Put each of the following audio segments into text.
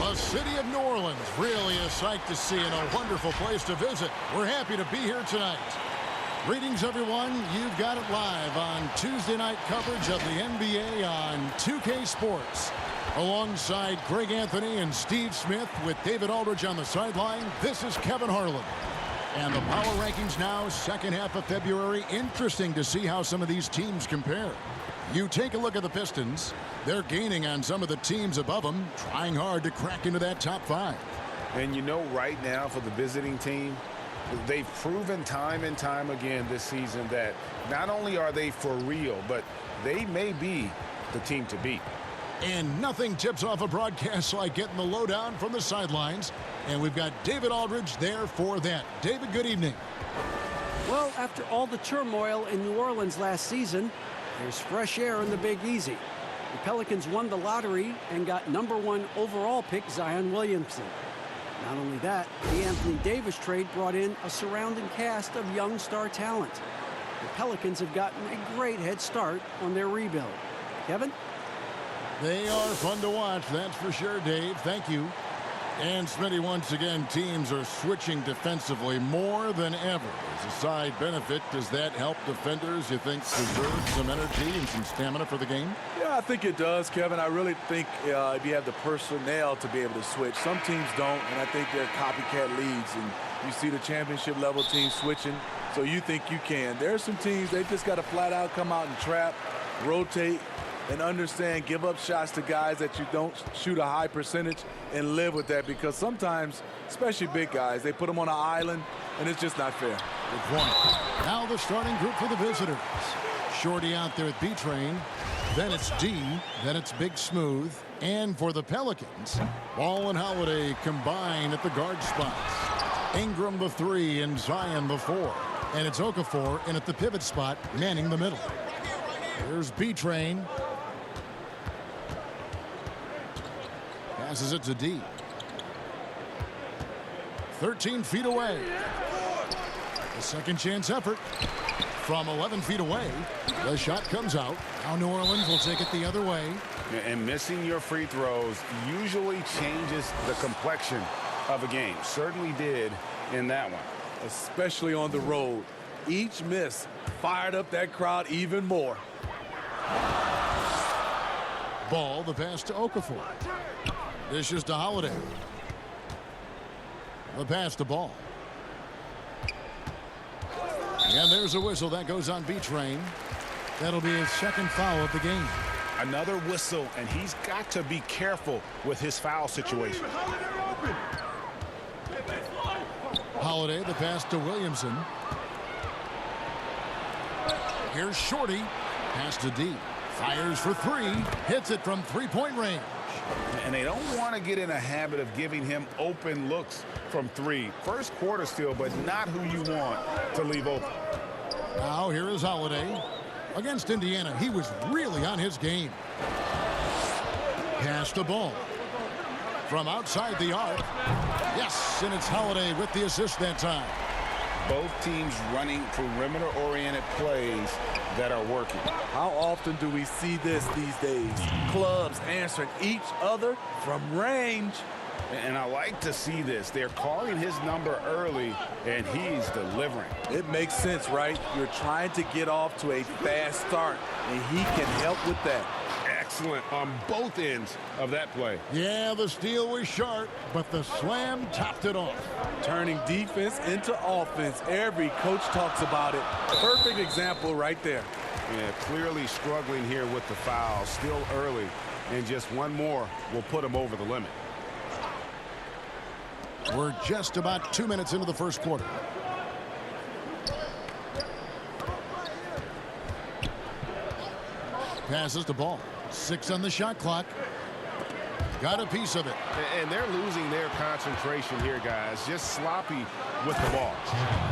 The city of New Orleans, really a sight to see and a wonderful place to visit. We're happy to be here tonight. Greetings, everyone. You've got it live on Tuesday night coverage of the NBA on 2K Sports. Alongside Greg Anthony and Steve Smith with David Aldridge on the sideline, this is Kevin Harlan. And the power rankings now, second half of February. Interesting to see how some of these teams compare. You take a look at the Pistons. They're gaining on some of the teams above them, trying hard to crack into that top five. And you know, right now for the visiting team, they've proven time and time again this season that not only are they for real, but they may be the team to beat. And nothing tips off a broadcast like getting the lowdown from the sidelines. And we've got David Aldridge there for that. David, good evening. Well, after all the turmoil in New Orleans last season, there's fresh air in the Big Easy. The Pelicans won the lottery and got #1 overall pick Zion Williamson. Not only that, the Anthony Davis trade brought in a surrounding cast of young star talent. The Pelicans have gotten a great head start on their rebuild. Kevin? They are fun to watch, that's for sure, Dave. Thank you. And Smitty, once again, teams are switching defensively more than ever. As a side benefit, does that help defenders, you think, preserve some energy and some stamina for the game? Yeah, I think it does, Kevin. I really think if you have the personnel to be able to switch. Some teams don't, and I think they're copycat leagues. And you see the championship level teams switching, so you think you can. There are some teams, they just got to flat out come out and trap, rotate, and understand, give up shots to guys that you don't shoot a high percentage and live with that, because sometimes, especially big guys, they put them on an island, and it's just not fair. Good point. Now the starting group for the visitors. Shorty out there at B-Train. Then it's D. Then it's Big Smooth. And for the Pelicans, Ball and Holiday combine at the guard spots. Ingram the 3 and Zion the 4. And it's Okafor in at the pivot spot, manning the middle. Here's B-Train. Passes it to D. 13 feet away. A second chance effort from 11 feet away. The shot comes out. Now New Orleans will take it the other way. And missing your free throws usually changes the complexion of a game. Certainly did in that one. Especially on the road. Each miss fired up that crowd even more. Ball, the pass to Okafor. Dishes to Holiday. The pass to Ball. And there's a whistle that goes on B-Train. That'll be his second foul of the game. Another whistle, and he's got to be careful with his foul situation. Holiday, the pass to Williamson. Here's Shorty. Pass to D. Fires for 3. Hits it from three-point range. And they don't want to get in a habit of giving him open looks from 3. First quarter still, but not who you want to leave open. Now here is Holiday. Against Indiana, he was really on his game. Pass to Ball. From outside the arc. Yes, and it's Holiday with the assist that time. Both teams running perimeter-oriented plays that are working. How often do we see this these days? Clubs answering each other from range. And I like to see this. They're calling his number early, and he's delivering. It makes sense, right? You're trying to get off to a fast start, and he can help with that. Excellent on both ends of that play. Yeah, the steal was sharp, but the slam topped it off. Turning defense into offense. Every coach talks about it. Perfect example right there. Yeah, clearly struggling here with the foul. Still early, and just one more will put him over the limit. We're just about 2 minutes into the first quarter. Passes the Ball. 6 on the shot clock. Got a piece of it. And they're losing their concentration here, guys. Just sloppy with the ball.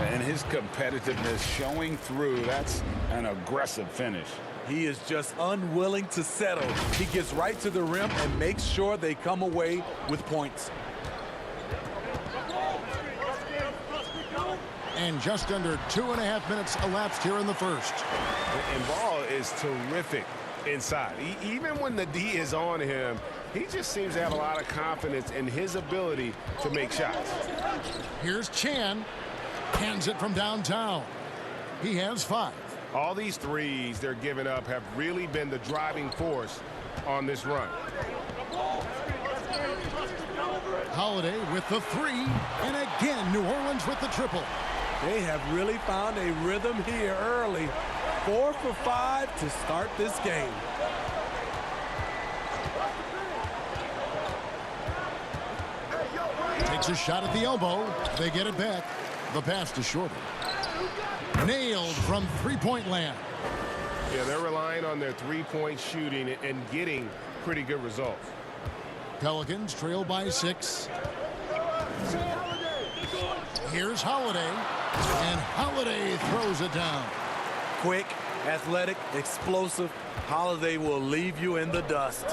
And his competitiveness showing through. That's an aggressive finish. He is just unwilling to settle. He gets right to the rim and makes sure they come away with points. And just under 2.5 minutes elapsed here in the first. And Ball is terrific inside. Even when the D is on him, he just seems to have a lot of confidence in his ability to make shots. Here's Chan. Hands it from downtown. He has 5. All these threes they're giving up have really been the driving force on this run. Holiday with the 3. And again, New Orleans with the triple. They have really found a rhythm here early. 4 for 5 to start this game. Takes a shot at the elbow. They get it back. The pass to Shorter. Nailed from three-point land. Yeah, they're relying on their three-point shooting and getting pretty good results. Pelicans trail by 6. Here's Holiday. And Holiday throws it down. Quick, athletic, explosive. Holiday will leave you in the dust.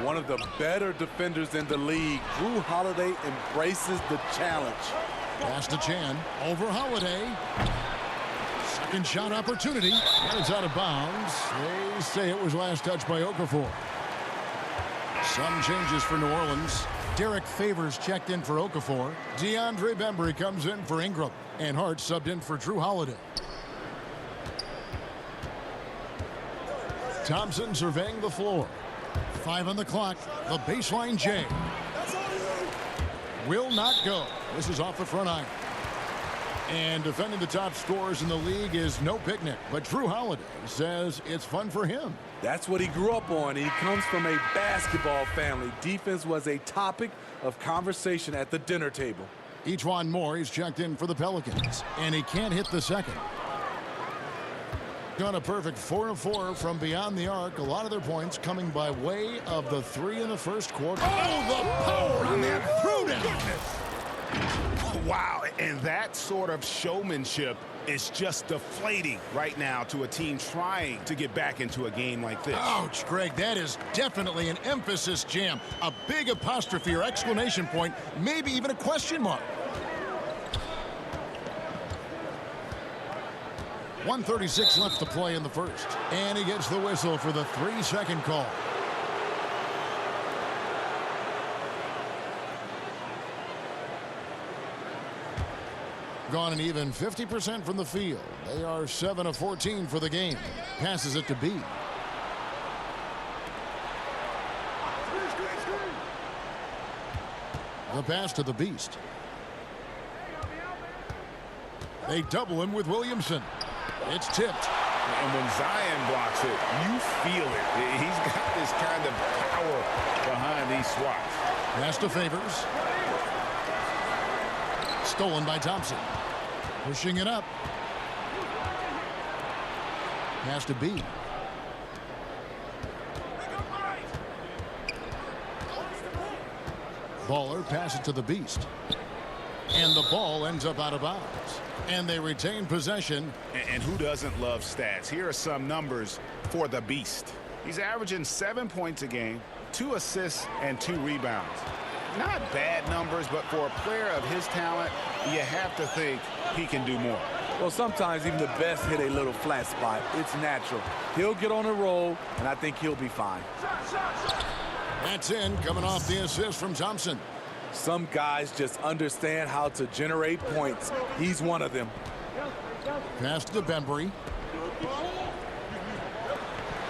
One of the better defenders in the league. Jrue Holiday embraces the challenge. Pass to Chan. Over Holiday. Second shot opportunity. And it's out of bounds. They say it was last touched by Okafor. Some changes for New Orleans. Derek Favors checked in for Okafor. DeAndre Bembry comes in for Ingram. And Hart subbed in for Jrue Holiday. Thompson surveying the floor. 5 on the clock. The baseline J. Will not go. This is off the front iron. And defending the top scorers in the league is no picnic. But Jrue Holiday says it's fun for him. That's what he grew up on. He comes from a basketball family. Defense was a topic of conversation at the dinner table. Ejuan Moore is checked in for the Pelicans. And he can't hit the second. Done a perfect 4 of 4 from beyond the arc. A lot of their points coming by way of the 3 in the first quarter. Oh, the power on that throwdown. Wow, and that sort of showmanship is just deflating right now to a team trying to get back into a game like this. Ouch, Greg, that is definitely an emphasis jam. A big apostrophe or exclamation point, maybe even a question mark. 1:36 left to play in the first. And he gets the whistle for the 3-second call. Gone an even 50% from the field. They are 7 of 14 for the game. Passes it to B. The pass to the Beast. They double him with Williamson. It's tipped. And when Zion blocks it, you feel it. He's got this kind of power behind these swats. Pass to Favors. Stolen by Thompson. Pushing it up. Pass to B. Baller passes to the Beast. And the ball ends up out of bounds. And they retain possession. And who doesn't love stats? Here are some numbers for the Beast. He's averaging 7 points a game, 2 assists, and 2 rebounds. Not bad numbers, but for a player of his talent, you have to think he can do more. Well, sometimes even the best hit a little flat spot. It's natural. He'll get on a roll, and I think he'll be fine. That's in, coming off the assist from Thompson. Some guys just understand how to generate points. He's one of them. Pass to Bembry.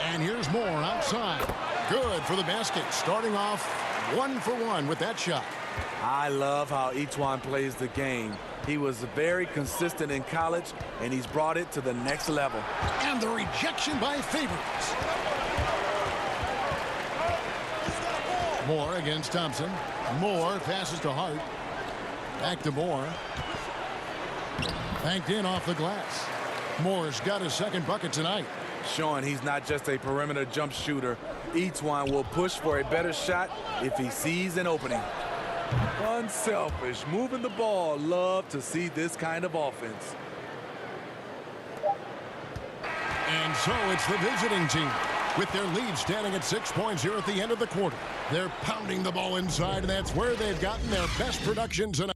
And here's Moore outside. Good for the basket. Starting off 1 for 1 with that shot. I love how Ejuan plays the game. He was very consistent in college, and he's brought it to the next level. And the rejection by Favors. Moore against Thompson. Moore passes to Hart. Back to Moore. Banked in off the glass. Moore's got his second bucket tonight. Showing he's not just a perimeter jump shooter. Ejuan will push for a better shot if he sees an opening. Unselfish, moving the ball. Love to see this kind of offense. And so it's the visiting team with their lead standing at 6 points here at the end of the quarter. They're pounding the ball inside, and that's where they've gotten their best production tonight.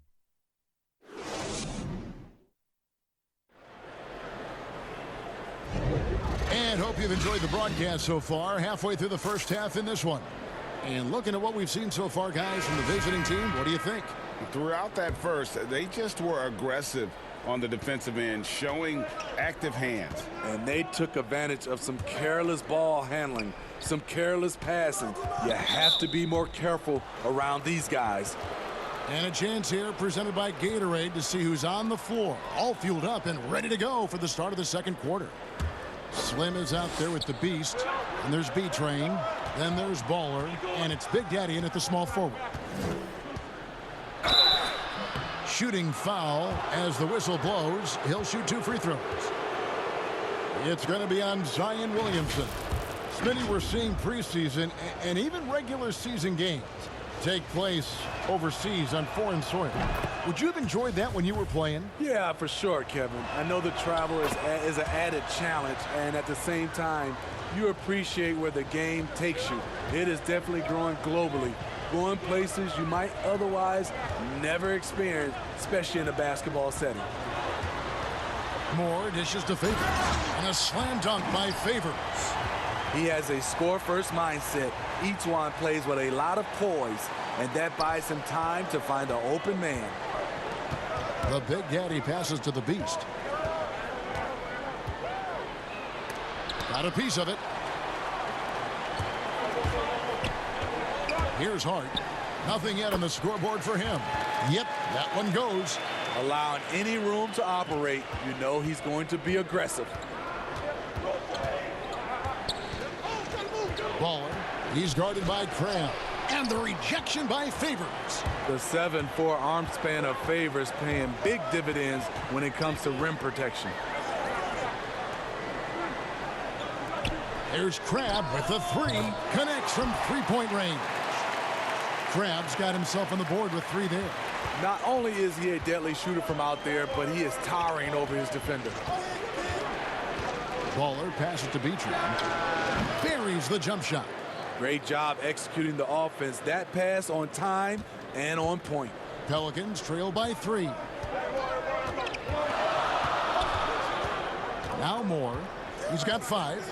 And hope you've you've enjoyed the broadcast so far. Halfway through the first half in this one. And looking at what we've seen so far, guys, from the visiting team, what do you think? Throughout that first, they just were aggressive on the defensive end, showing active hands. And they took advantage of some careless ball handling, some careless passing. You have to be more careful around these guys. And a chance here presented by Gatorade to see who's on the floor, all fueled up and ready to go for the start of the second quarter. Slim is out there with the Beast, and there's B-Train, then there's Baller, and it's Big Daddy in at the small forward. Shooting foul as the whistle blows. He'll shoot 2 free throws. It's going to be on Zion Williamson. Smitty, we're seeing preseason and even regular season games take place overseas on foreign soil. Would you have enjoyed that when you were playing? Yeah, for sure, Kevin. I know the travel is an added challenge, and at the same time, you appreciate where the game takes you. It is definitely growing globally, going places you might otherwise never experience, especially in a basketball setting. Moore dishes to Favors, and a slam dunk by Favors. He has a score-first mindset. Each one plays with a lot of poise, and that buys him time to find an open man. The Big Daddy passes to the Beast. Got a piece of it. Here's Hart. Nothing yet on the scoreboard for him. Yep, that one goes. Allowing any room to operate, you know he's going to be aggressive. Baller. He's guarded by Cram. And the rejection by Favors. The 7'4" arm span of Favors paying big dividends when it comes to rim protection. There's Crab with the 3. Connects from three-point range. Crab's got himself on the board with 3 there. Not only is he a deadly shooter from out there, but he is towering over his defender. Baller passes to B-Train. Buries the jump shot. Great job executing the offense. That pass on time and on point. Pelicans trail by 3. Now Moore. He's got 5.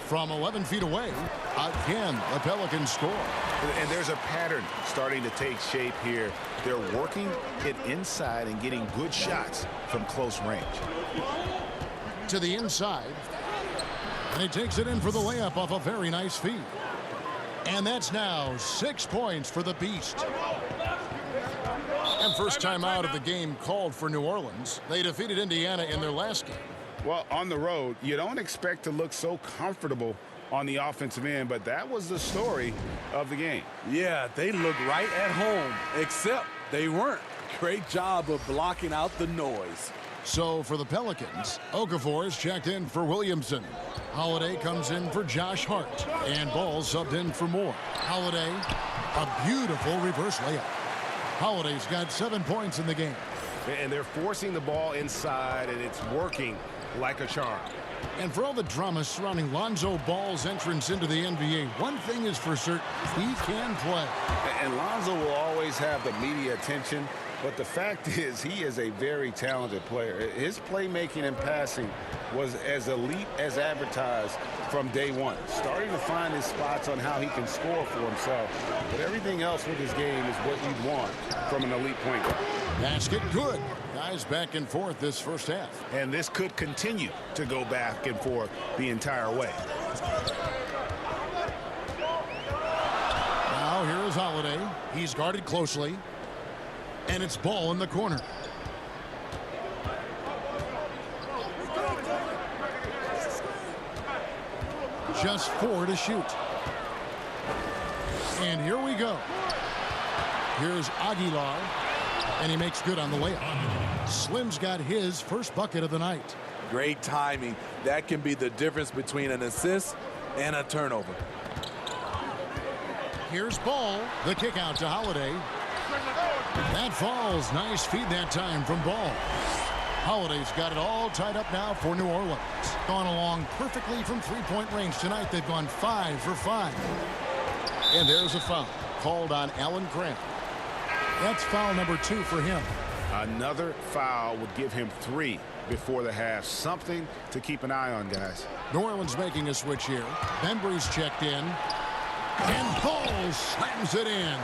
From 11 feet away, again, the Pelicans score. And there's a pattern starting to take shape here. They're working it inside and getting good shots from close range. To the inside. And he takes it in for the layup off a very nice feed. And that's now 6 points for the Beast. And first time out of the game called for New Orleans. They defeated Indiana in their last game. Well, on the road, you don't expect to look so comfortable on the offensive end, but that was the story of the game. Yeah, they looked right at home, except they weren't. Great job of blocking out the noise. So for the Pelicans, Okafor is checked in for Williamson. Holiday comes in for Josh Hart. And Ball subbed in for Moore. Holiday, a beautiful reverse layup. Holiday's got 7 points in the game. And they're forcing the ball inside, and it's working like a charm. And for all the drama surrounding Lonzo Ball's entrance into the NBA, one thing is for certain, he can play. And Lonzo will always have the media attention, but the fact is he is a very talented player. His playmaking and passing was as elite as advertised from day one. Starting to find his spots on how he can score for himself. But everything else with his game is what you'd want from an elite point guard. Basket good. Guys back and forth this first half. And this could continue to go back and forth the entire way. Now here is Holiday. He's guarded closely. And it's Ball in the corner. Just 4 to shoot. And here we go. Here's Aguilar. And he makes good on the layup. Slim's got his first bucket of the night. Great timing. That can be the difference between an assist and a turnover. Here's Ball. The kick out to Holiday. That falls. Nice feed that time from Ball. Holiday's got it all tied up now for New Orleans. Gone along perfectly from three-point range tonight. They've gone 5 for 5. And there's a foul called on Alan Grant. That's foul number 2 for him. Another foul would give him 3 before the half. Something to keep an eye on, guys. New Orleans making a switch here. Bembry's checked in. And Ball slams it in.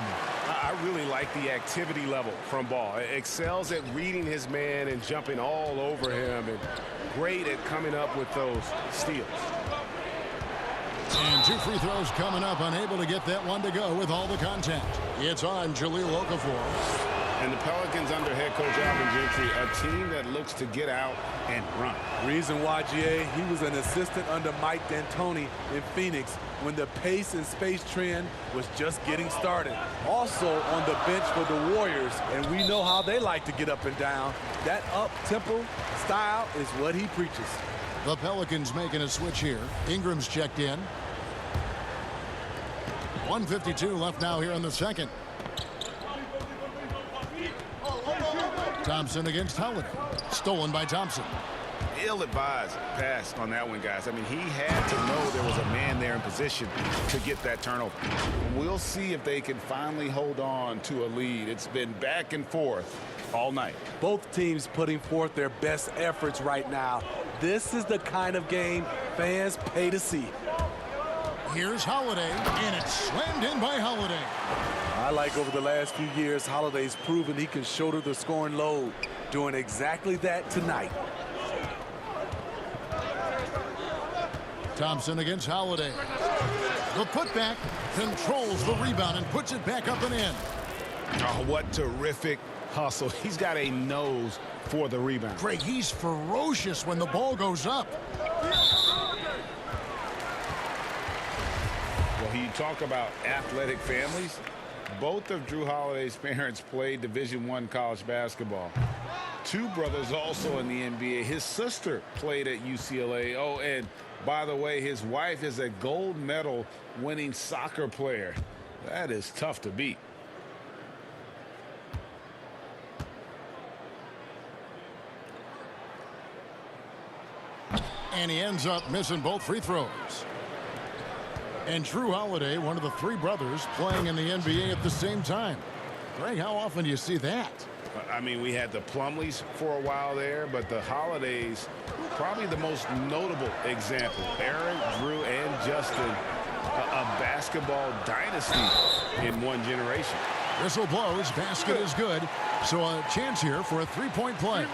I really like the activity level from Ball. Excels at reading his man and jumping all over him, and great at coming up with those steals. And 2 free throws coming up, unable to get that one to go with all the contact. It's on Jahlil Okafor. And the Pelicans under head coach Alvin Gentry, a team that looks to get out and run. Reason why, GA, he was an assistant under Mike D'Antoni in Phoenix when the pace and space trend was just getting started. Also on the bench for the Warriors, and we know how they like to get up and down. That up-tempo style is what he preaches. The Pelicans making a switch here. Ingram's checked in. 1:52 left now here in the second. Thompson against Holiday. Stolen by Thompson. Ill-advised pass on that one, guys. I mean, he had to know there was a man there in position to get that turnover. We'll see if they can finally hold on to a lead. It's been back and forth all night. Both teams putting forth their best efforts right now. This is the kind of game fans pay to see. Here's Holiday, and it's slammed in by Holiday. I like over the last few years, Holiday's proven he can shoulder the scoring load, doing exactly that tonight. Thompson against Holiday. The putback controls the rebound and puts it back up and in. Oh, what terrific hustle. He's got a nose for the rebound. Greg, he's ferocious when the ball goes up. Well, you talk about athletic families. Both of Drew Holiday's parents played Division I college basketball. 2 brothers also in the NBA. His sister played at UCLA. Oh, and by the way, his wife is a gold medal winning soccer player. That is tough to beat. And he ends up missing both free throws. And Drew Holiday, one of the 3 brothers playing in the NBA at the same time. Greg, how often do you see that? I mean, we had the Plumleys for a while there, but the Holidays, probably the most notable example. Aaron, Drew, and Justin, a basketball dynasty in one generation. Whistle blows, basket is good. So a chance here for a 3-point play.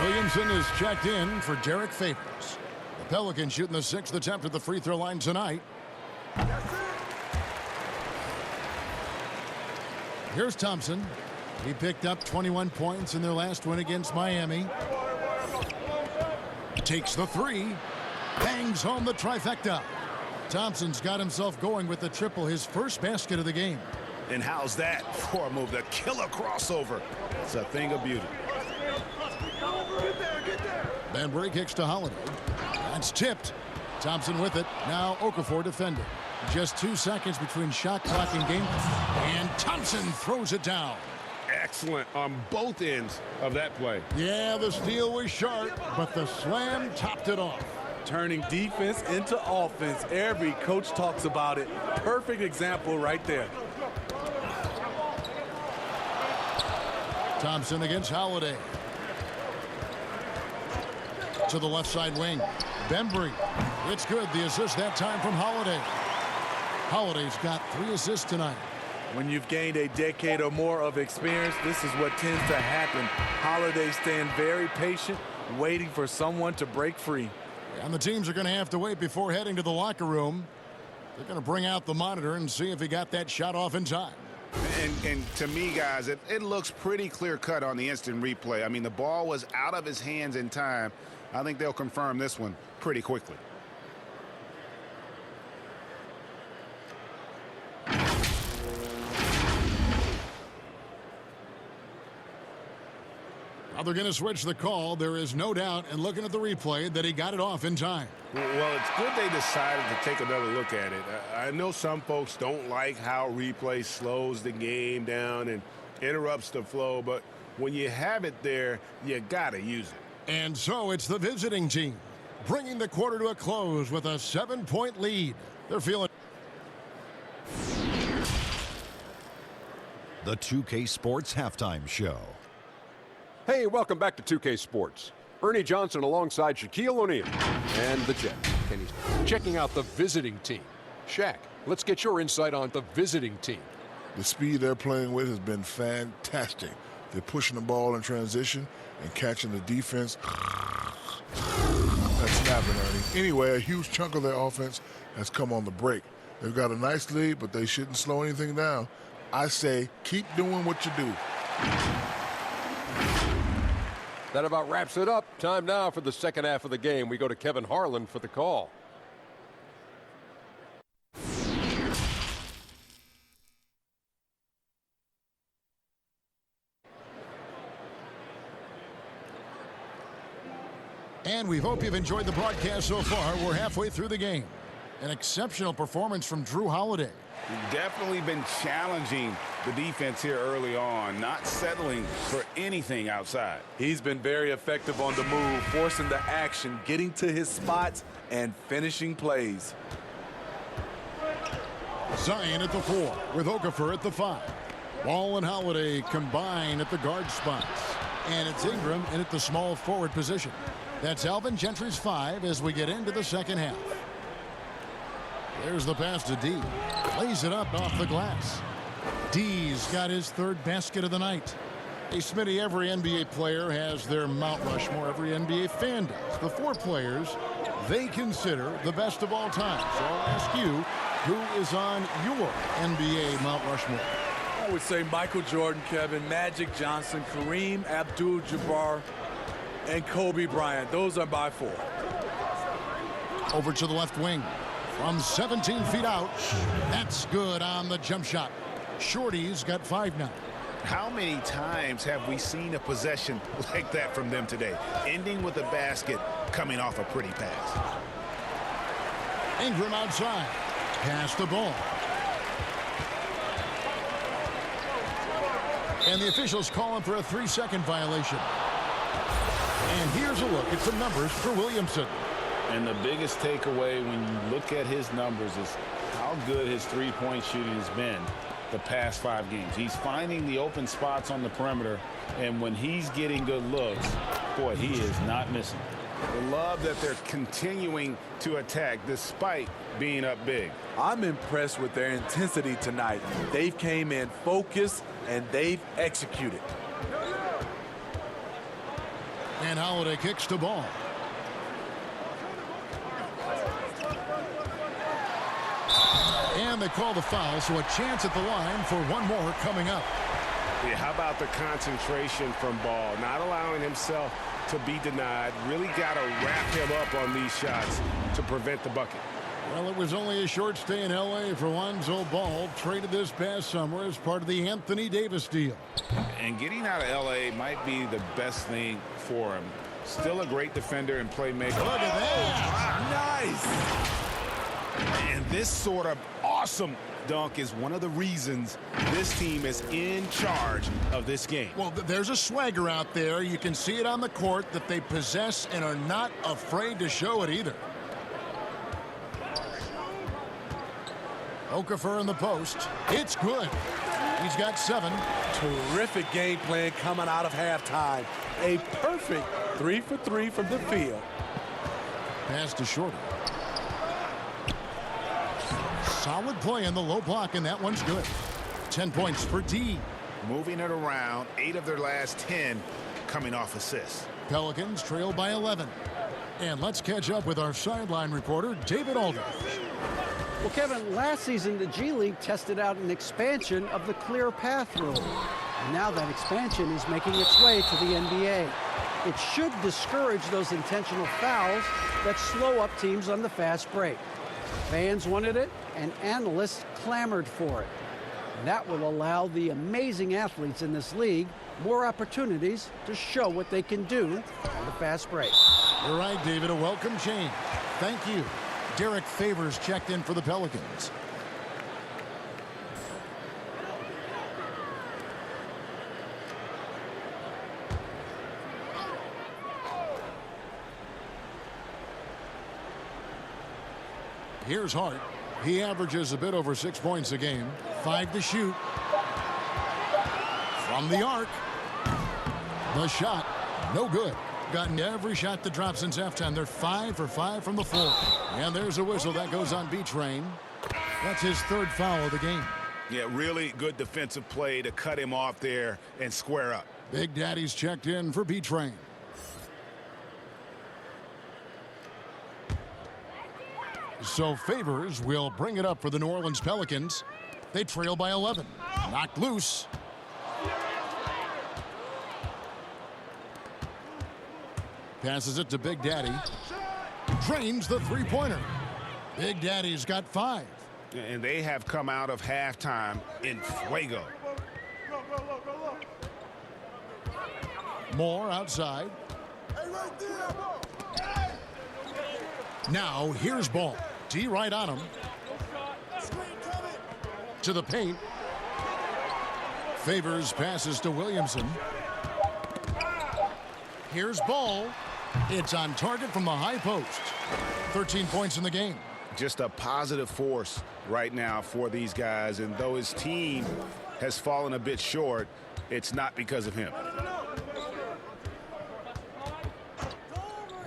Williamson is checked in for Derek Favors. The Pelicans shooting the 6th attempt at the free throw line tonight. Here's Thompson. He picked up 21 points in their last win against Miami. Takes the 3. Bangs home the trifecta. Thompson's got himself going with the triple, his first basket of the game. And how's that for a move? The killer crossover. It's a thing of beauty. Bembry kicks to Holiday. That's tipped. Thompson with it. Now Okafor defending. Just 2 seconds between shot clock and game. And Thompson throws it down. Excellent on both ends of that play. Yeah, the steal was sharp, but the slam topped it off. Turning defense into offense. Every coach talks about it. Perfect example right there. Thompson against Holiday. To the left side wing. Bembry. It's good. The assist that time from Holiday. Holiday's got 3 assists tonight. When you've gained a decade or more of experience, this is what tends to happen. Holiday staying very patient, waiting for someone to break free. And the teams are going to have to wait before heading to the locker room. They're going to bring out the monitor and see if he got that shot off in time. And to me, guys, it looks pretty clear-cut on the instant replay. I mean, the ball was out of his hands in time. I think they'll confirm this one pretty quickly. Now they're going to switch the call. There is no doubt, and looking at the replay, that he got it off in time. Well, it's good they decided to take another look at it. I know some folks don't like how replay slows the game down and interrupts the flow, but when you have it there, you got to use it. And so it's the visiting team bringing the quarter to a close with a 7-point lead. They're feeling. the 2K Sports Halftime Show. Hey, welcome back to 2K Sports. Ernie Johnson alongside Shaquille O'Neal and the Jet. Kenny's checking out the visiting team. Shaq, let's get your insight on the visiting team. The speed they're playing with has been fantastic. They're pushing the ball in transition and catching the defense. That's snapping, Ernie. Anyway, a huge chunk of their offense has come on the break. They've got a nice lead, but they shouldn't slow anything down. I say keep doing what you do. That about wraps it up. Time now for the second half of the game. We go to Kevin Harlan for the call. And we hope you've enjoyed the broadcast so far. We're halfway through the game. An exceptional performance from Drew Holiday. Definitely been challenging the defense here early on, not settling for anything outside. He's been very effective on the move, forcing the action, getting to his spots, and finishing plays. Zion at the 4 with Okafor at the 5. Ball and Holiday combine at the guard spots. And it's Ingram in at the small forward position. That's Alvin Gentry's 5 as we get into the second half. There's the pass to D. Lays it up off the glass. D's got his third basket of the night. Hey, Smitty, every NBA player has their Mount Rushmore. Every NBA fan does. The 4 players they consider the best of all time. So I'll ask you, who is on your NBA Mount Rushmore? I would say Michael Jordan, Kevin, Magic Johnson, Kareem Abdul-Jabbar, and Kobe Bryant. Those are my 4. Over to the left wing. From 17 feet out. That's good on the jump shot. Shorty's got 5 now. How many times have we seen a possession like that from them today? Ending with a basket, coming off a pretty pass. Ingram outside. Pass the ball. And the officials calling for a 3-second violation. And here's a look at some numbers for Williamson. And the biggest takeaway when you look at his numbers is how good his three-point shooting has been the past 5 games. He's finding the open spots on the perimeter, and when he's getting good looks, boy, he is not missing. I love that they're continuing to attack despite being up big. I'm impressed with their intensity tonight. They've came in focused, and they've executed. And Holiday kicks the ball. And they call the foul, so a chance at the line for one more coming up. Yeah, how about the concentration from Ball? Not allowing himself to be denied. Really got to wrap him up on these shots to prevent the bucket. Well, it was only a short stay in L.A. for Lonzo Ball, traded this past summer as part of the Anthony Davis deal. And getting out of L.A. might be the best thing for him. Still a great defender and playmaker. Look at that. Nice. And this sort of awesome dunk is one of the reasons this team is in charge of this game. Well, there's a swagger out there. You can see it on the court that they possess and are not afraid to show it either. Okafor in the post. It's good. He's got 7. Terrific game plan coming out of halftime. A perfect 3 for 3 from the field. Pass to Shorty. Solid play in the low block, and that one's good. 10 points for D. Moving it around, 8 of their last 10 coming off assists. Pelicans trail by 11. And let's catch up with our sideline reporter, David Aldridge. Well, Kevin, last season the G League tested out an expansion of the clear path rule. And now that expansion is making its way to the NBA. It should discourage those intentional fouls that slow up teams on the fast break. Fans wanted it, and analysts clamored for it. And that will allow the amazing athletes in this league more opportunities to show what they can do on the fast break. You're right, David. A welcome change. Thank you. Derek Favors checked in for the Pelicans. Here's Hart. He averages a bit over 6 points a game. 5 to shoot. From the arc. The shot, no good. Gotten every shot that dropped since halftime. They're 5 for 5 from the floor. And there's a whistle that goes on B-Train. That's his third foul of the game. Yeah, really good defensive play to cut him off there and square up. Big Daddy's checked in for B-Train. So Favors will bring it up for the New Orleans Pelicans. They trail by 11. Knocked loose. Passes it to Big Daddy. Drains the three-pointer. Big Daddy's got 5. And they have come out of halftime in fuego. Moore outside. Now here's Ball. D right on him. To the paint. Favors passes to Williamson. Here's Ball. It's on target from the high post. 13 points in the game. Just a positive force right now for these guys. And though his team has fallen a bit short, it's not because of him.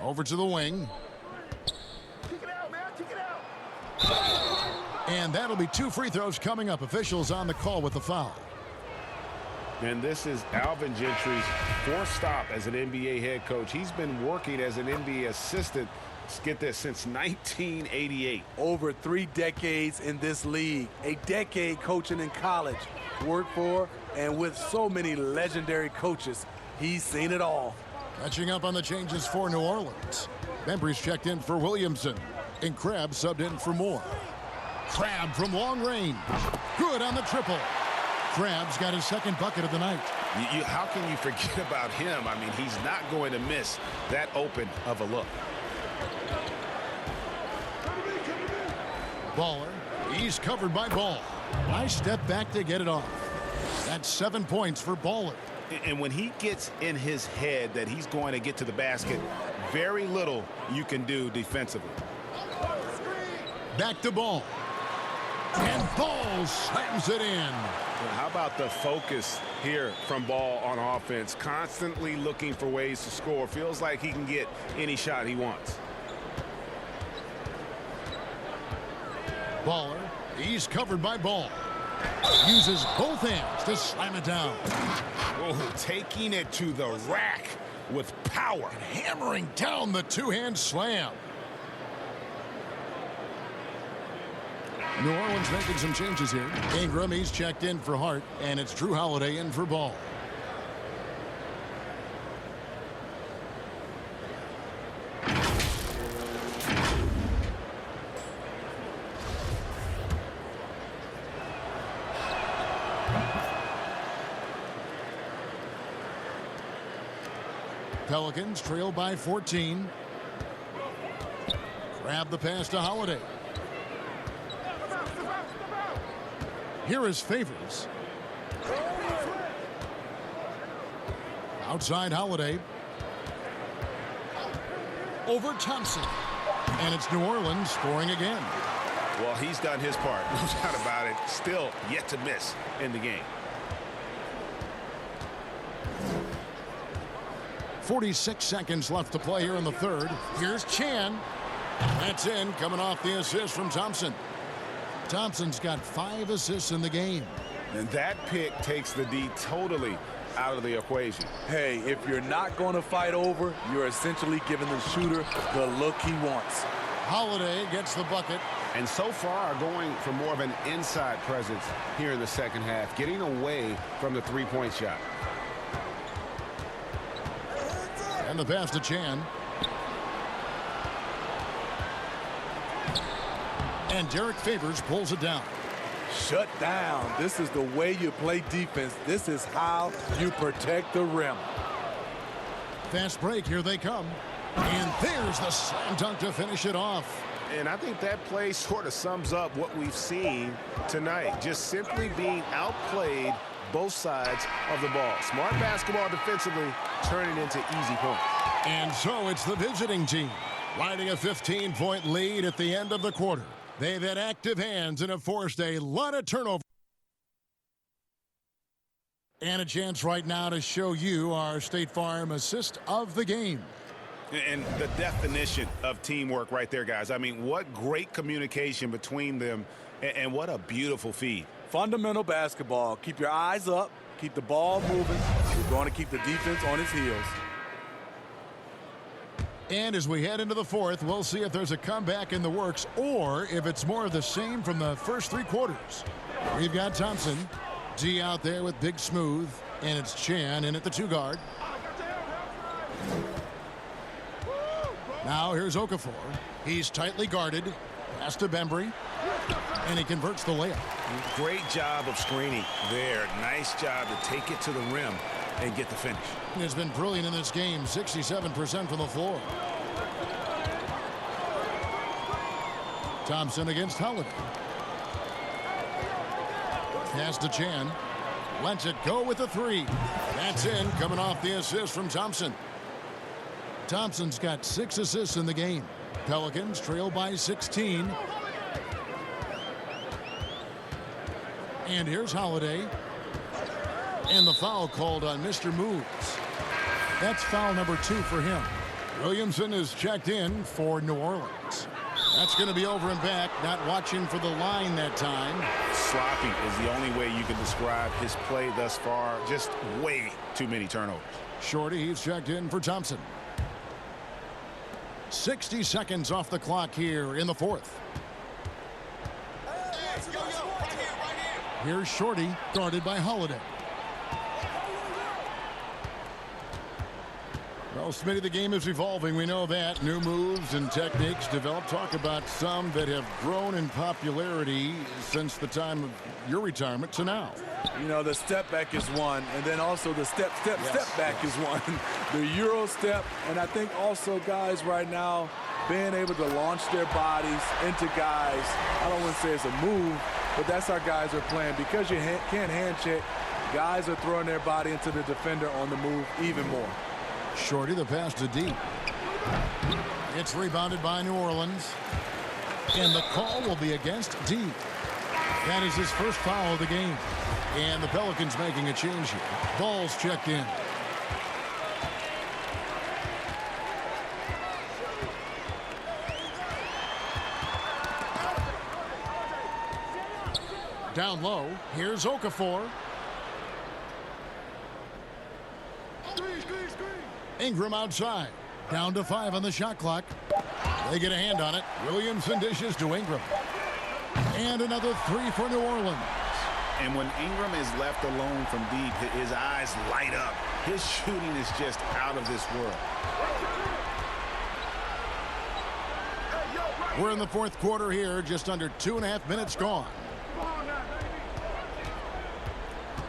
Over to the wing. And that'll be 2 free throws coming up. Officials on the call with the foul. And this is Alvin Gentry's 4th stop as an NBA head coach. He's been working as an NBA assistant, let's get this, since 1988. Over 3 decades in this league. A decade coaching in college. Worked for and with so many legendary coaches. He's seen it all. Catching up on the changes for New Orleans. Bembry's checked in for Williamson. And Crabbe subbed in for Moore. Crabbe from long range. Good on the triple. Crabbe's got his 2nd bucket of the night. How can you forget about him? I mean, he's not going to miss that open of a look. Baller. He's covered by Ball. Nice step back to get it off. That's 7 points for Baller. And when he gets in his head that he's going to get to the basket, very little you can do defensively. Back to Ball. And Ball slams it in. How about the focus here from Ball on offense? Constantly looking for ways to score. Feels like he can get any shot he wants. Baller. He's covered by Ball. Uses both hands to slam it down. Whoa, taking it to the rack with power. And hammering down the 2-hand slam. New Orleans making some changes here. Ingram, he's checked in for Hart, and it's Drew Holiday in for Ball. Pelicans trail by 14. Grab the pass to Holiday. Here is Favors. Outside Holiday. Over Thompson. And it's New Orleans scoring again. Well, he's done his part. No doubt about it. Still yet to miss in the game. 46 seconds left to play here in the third. Here's Chan. That's in, coming off the assist from Thompson. Thompson's got 5 assists in the game. And that pick takes the D totally out of the equation. Hey, if you're not going to fight over, you're essentially giving the shooter the look he wants. Holiday gets the bucket. And so far going for more of an inside presence here in the second half, getting away from the three-point shot. And the pass to Chan. And Derek Favors pulls it down. Shut down. This is the way you play defense. This is how you protect the rim. Fast break. Here they come. And there's the slam dunk to finish it off. And I think that play sort of sums up what we've seen tonight. Just simply being outplayed both sides of the ball. Smart basketball defensively, turning into easy points. And so it's the visiting team riding a 15-point lead at the end of the quarter. They've had active hands and have forced a lot of turnover. And a chance right now to show you our State Farm assist of the game. And the definition of teamwork right there, guys. I mean, what great communication between them, and what a beautiful feed. Fundamental basketball. Keep your eyes up. Keep the ball moving. You're going to keep the defense on its heels. And as we head into the fourth, we'll see if there's a comeback in the works or if it's more of the same from the first 3 quarters. We've got Thompson. D out there with Big Smooth. And it's Chan in at the 2 guard. Now here's Okafor. He's tightly guarded. Pass to Bembry. And he converts the layup. Great job of screening there. Nice job to take it to the rim and get the finish. Has been brilliant in this game. 67% from the floor. Thompson against Holiday. Pass to Chan. Lets it go with the 3. That's in, coming off the assist from Thompson. Thompson's got 6 assists in the game. Pelicans trail by 16. And here's Holiday. And the foul called on Mr. Moves. That's foul number 2 for him. Williamson is checked in for New Orleans. That's going to be over and back. Not watching for the line that time. Sloppy is the only way you can describe his play thus far. Just way too many turnovers. Shorty, he's checked in for Thompson. 60 seconds off the clock here in the fourth. Here's Shorty, guarded by Holiday. Well, Smitty, the game is evolving. We know that. New moves and techniques developed. Talk about some that have grown in popularity since the time of your retirement to now. You know, the step back is one, and then also the step back is one. The Euro step, and I think also guys right now being able to launch their bodies into guys. I don't want to say it's a move, but that's how guys are playing. Because you can't hand check, guys are throwing their body into the defender on the move even more. Shorty, the pass to deep. It's rebounded by New Orleans. And the call will be against deep. That is his first foul of the game. And the Pelicans making a change here. Ball's checked in. Down low, here's Okafor. Ingram outside. Down to 5 on the shot clock. They get a hand on it. Williamson dishes to Ingram. And another 3 for New Orleans. And when Ingram is left alone from deep, his eyes light up. His shooting is just out of this world. We're in the fourth quarter here. Just under 2.5 minutes gone.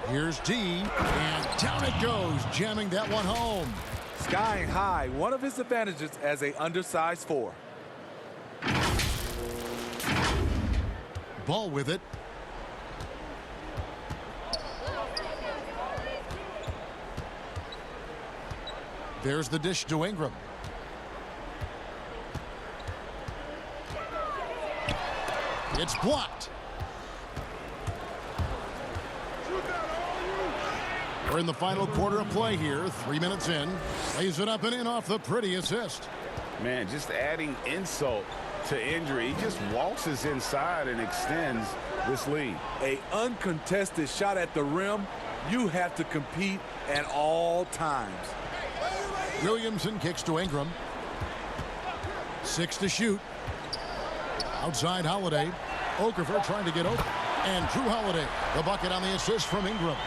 Here's D. And down it goes. Jamming that one home. Skying high, one of his advantages as a undersized 4. Ball with it. There's the dish to Ingram. It's blocked. We're in the final quarter of play here. 3 minutes in. Lays it up and in off the pretty assist. Man, just adding insult to injury. He just waltzes inside and extends this lead. A uncontested shot at the rim. You have to compete at all times. Williamson kicks to Ingram. 6 to shoot. Outside Holiday. Okafor trying to get open. And Drew Holiday, the bucket on the assist from Ingram.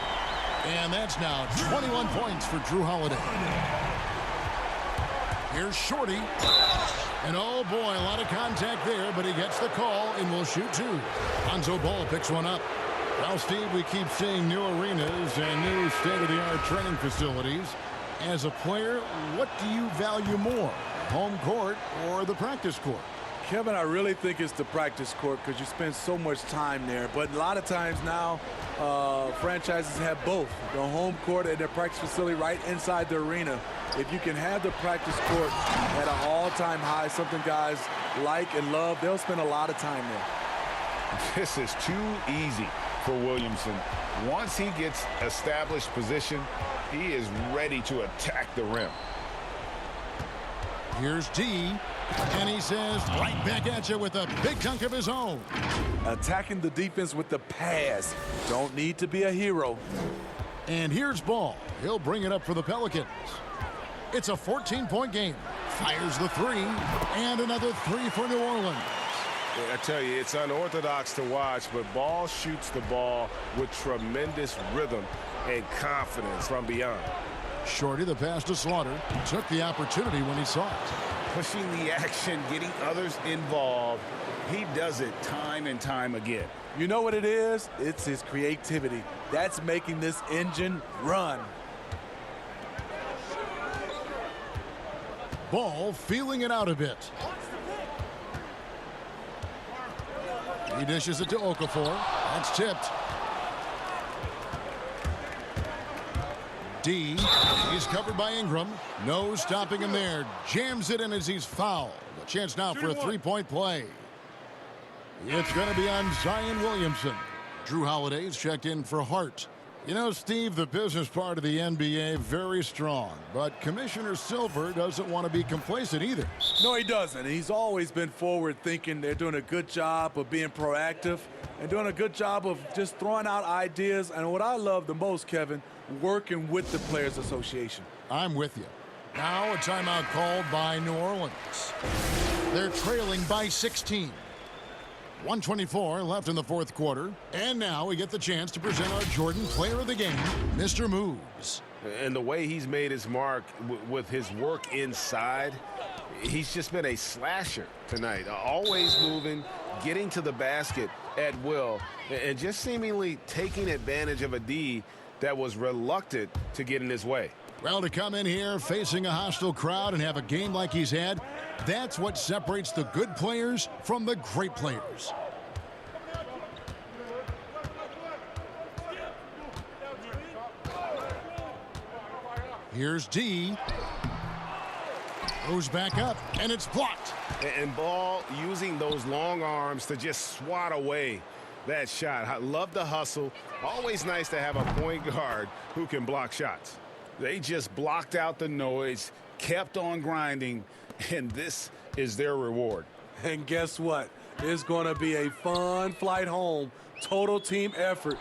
And that's now 21 points for Drew Holiday. Here's Shorty. And oh boy, a lot of contact there, but he gets the call and will shoot 2. Lonzo Ball picks one up. Well, Steve, we keep seeing new arenas and new state-of-the-art training facilities. As a player, what do you value more, home court or the practice court? Kevin, I really think it's the practice court because you spend so much time there. But a lot of times now, franchises have both, the home court and their practice facility right inside the arena. If you can have the practice court at an all-time high, something guys like and love, they'll spend a lot of time there. This is too easy. for Williamson. Once he gets established position, he is ready to attack the rim. Here's D, and he says right back at you with a big dunk of his own. Attacking the defense with the pass. Don't need to be a hero. And here's Ball. He'll bring it up for the Pelicans. It's a 14-point game. Fires the three, and another three for New Orleans. I tell you, it's unorthodox to watch, but Ball shoots the ball with tremendous rhythm and confidence from beyond. Shorty, the pass to Slaughter, took the opportunity when he saw it. Pushing the action, getting others involved. He does it time and time again. You know what it is? It's his creativity. That's making this engine run. Ball feeling it out a bit. He dishes it to Okafor. That's tipped. D, he's covered by Ingram. No stopping him there. Jams it in as he's fouled. A chance now for a three-point play. It's going to be on Zion Williamson. Drew Holiday's checked in for Hart. You know, Steve, the business part of the NBA, very strong. But Commissioner Silver doesn't want to be complacent either. No, he doesn't. He's always been forward thinking. They're doing a good job of being proactive and doing a good job of just throwing out ideas. And what I love the most, Kevin, working with the Players Association. I'm with you. Now a timeout called by New Orleans. They're trailing by 16. 1:24 left in the fourth quarter. And now we get the chance to present our Jordan Player of the Game, Mr. Moves. And the way he's made his mark with his work inside, he's just been a slasher tonight. Always moving, getting to the basket at will, and just seemingly taking advantage of a D that was reluctant to get in his way. Well, to come in here facing a hostile crowd and have a game like he's had, that's what separates the good players from the great players. Here's D. Goes back up, and it's blocked. And Ball using those long arms to just swat away that shot. I love the hustle. Always nice to have a point guard who can block shots. They just blocked out the noise, kept on grinding, and this is their reward. And guess what? It's going to be a fun flight home. Total team effort.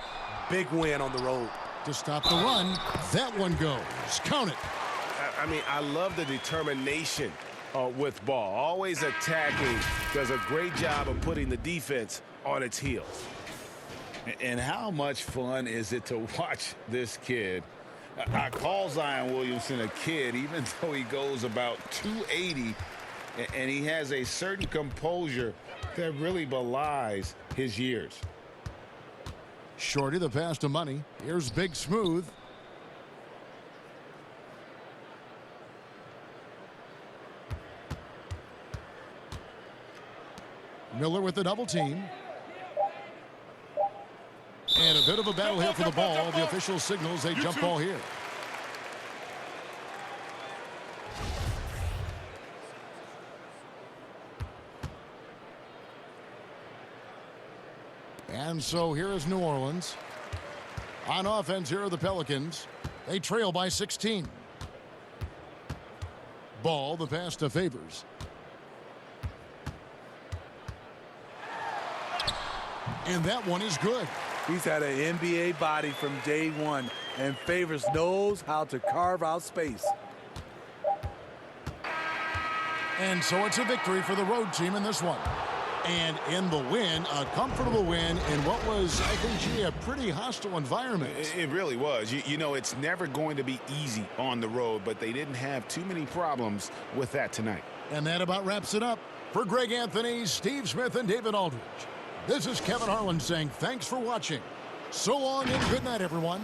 Big win on the road. To stop the run, that one goes. Count it. I mean, I love the determination with Ball. Always attacking. Does a great job of putting the defense on its heels. And how much fun is it to watch this kid? I call Zion Williamson a kid, even though he goes about 280, and he has a certain composure that really belies his years. Shorty, the pass to Money. Here's Big Smooth. Miller with the double team. And a bit of a battle here for the ball. The official signals a jump ball here. And so here is New Orleans. On offense, here are the Pelicans. They trail by 16. Ball, the pass to Favors. And that one is good. He's had an NBA body from day one, and Favors knows how to carve out space. And so it's a victory for the road team in this one. And in the win, a comfortable win in what was, I think, a pretty hostile environment. It really was. You know, it's never going to be easy on the road, but they didn't have too many problems with that tonight. And that about wraps it up. For Greg Anthony, Steve Smith, and David Aldridge, this is Kevin Harlan saying thanks for watching. So long and good night, everyone.